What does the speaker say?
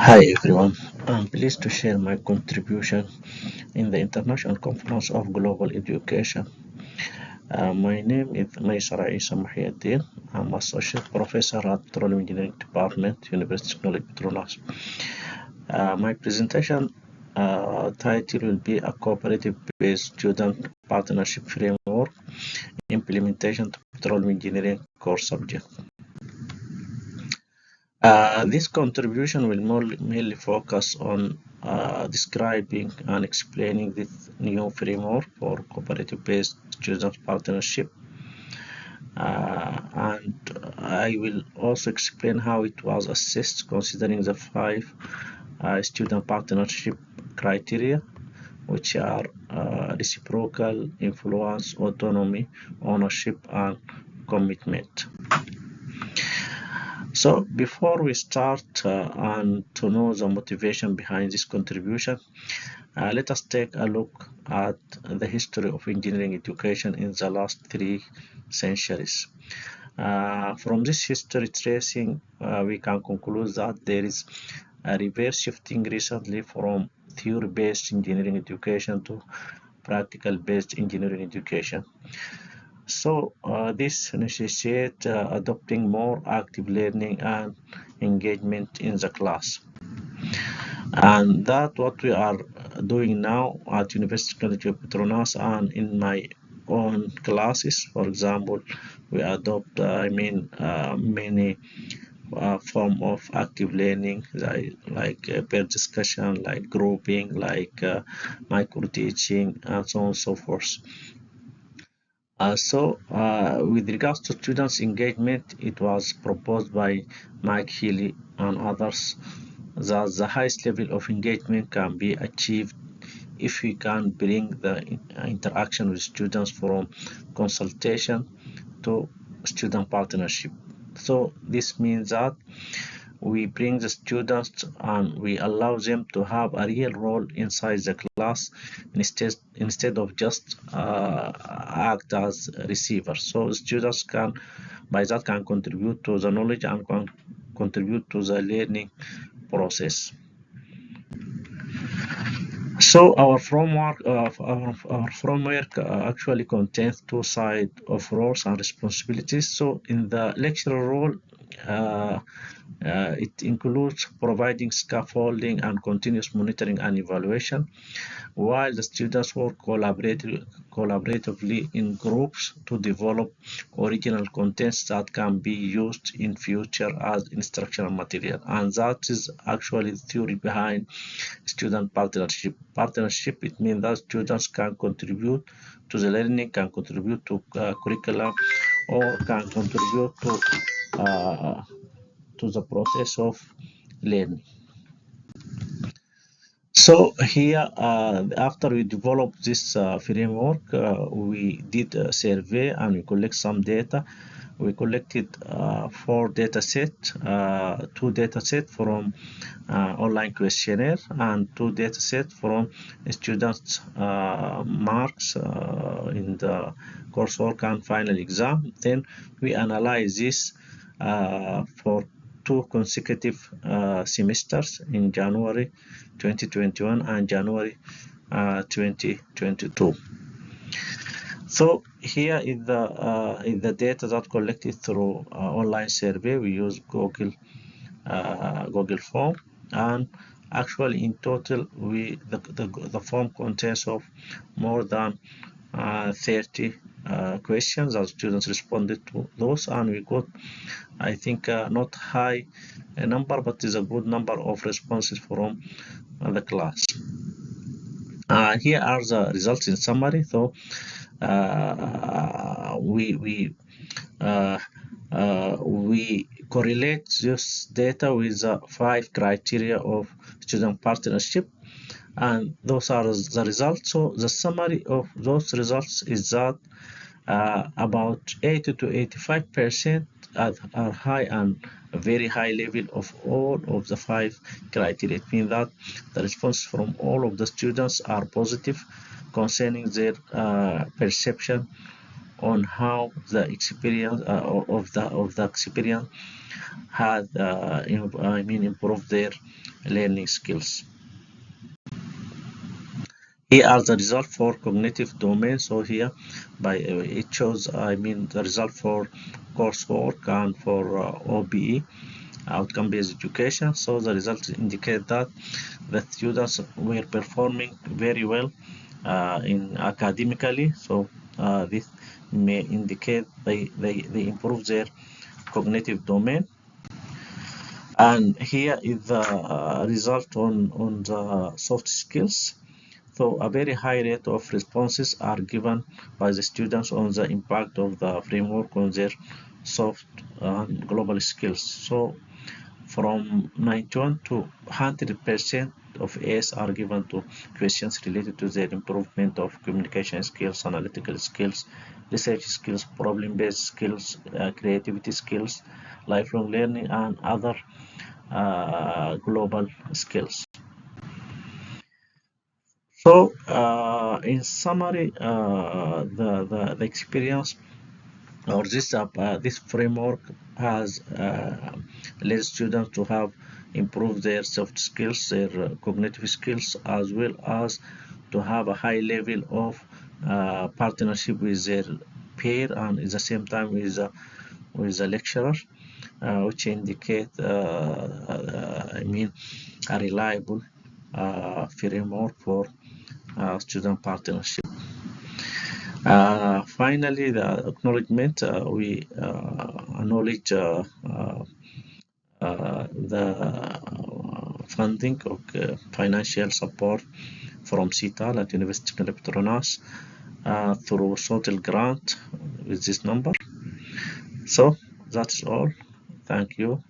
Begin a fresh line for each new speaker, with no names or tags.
Hi everyone, I'm pleased to share my contribution in the International Conference of Global Education. My name is Maysara Isa Muhyiddin. I'm Associate Professor at Petroleum Engineering Department, University of Knowledge Petronas. My presentation title will be a cooperative-based student partnership framework implementation to petroleum engineering core subject. This contribution will mainly focus on describing and explaining this new framework for cooperative-based student partnership, and I will also explain how it was assessed considering the five student partnership criteria, which are reciprocal, influence, autonomy, ownership, and commitment. So before we start and to know the motivation behind this contribution, let us take a look at the history of engineering education in the last 3 centuries. From this history tracing, we can conclude that there is a reverse shifting recently from theory-based engineering education to practical-based engineering education. So this necessitates adopting more active learning and engagement in the class. And that's what we are doing now at University College of Petronas and in my own classes. For example, we adopt, many form of active learning like peer discussion, like grouping, like micro teaching, and so on and so forth. With regards to students' engagement, it was proposed by Mike Healy and others that the highest level of engagement can be achieved if we can bring the interaction with students from consultation to student partnership. So this means that we bring the students and we allow them to have a real role inside the class instead of just act as receivers. So students can by that can contribute to the knowledge and can contribute to the learning process. So our framework actually contains two sides of roles and responsibilities. So in the lecturer role, uh, it includes providing scaffolding and continuous monitoring and evaluation, while the students work collaboratively in groups to develop original contents that can be used in future as instructional material. And that is actually the theory behind student partnership. Partnership, it means that students can contribute to the learning, can contribute to curriculum, or can contribute to the process of learning. So here, after we developed this framework, we did a survey and we collect some data. We collected four data sets, two data sets from online questionnaire and two data sets from students' marks in the coursework and final exam. Then we analyze this for two consecutive semesters in January 2021 and January 2022. So here is the data that collected through online survey. We use Google form, and actually in total the form contains of more than 30 questions as students responded to those, and we got, I think, not high a number, but is a good number of responses from the class. Here are the results in summary. So uh, we correlate this data with the five criteria of student partnership, and those are the results. So the summary of those results is that about 80 to 85% are high and a very high level of all of the five criteria. It means that the responses from all of the students are positive concerning their perception on how the experience of the experience had improved their learning skills. Here are the result for cognitive domain. So here by it shows the result for coursework and for OBE, outcome-based education. So the results indicate that the students were performing very well in academically. So this may indicate they improve their cognitive domain. And here is the result on the soft skills. So a very high rate of responses are given by the students on the impact of the framework on their soft and global skills. So from 91 to 100% of A's are given to questions related to their improvement of communication skills, analytical skills, research skills, problem-based skills, creativity skills, lifelong learning, and other global skills. So, in summary, the experience or this framework has led students to have improved their soft skills, their cognitive skills, as well as to have a high level of partnership with their peer and at the same time with the lecturer, which indicate a reliable framework for student partnership. Finally, the acknowledgement, we acknowledge the funding of financial support from CETAL at University of Petronas through total grant with this number. So that's all. Thank you.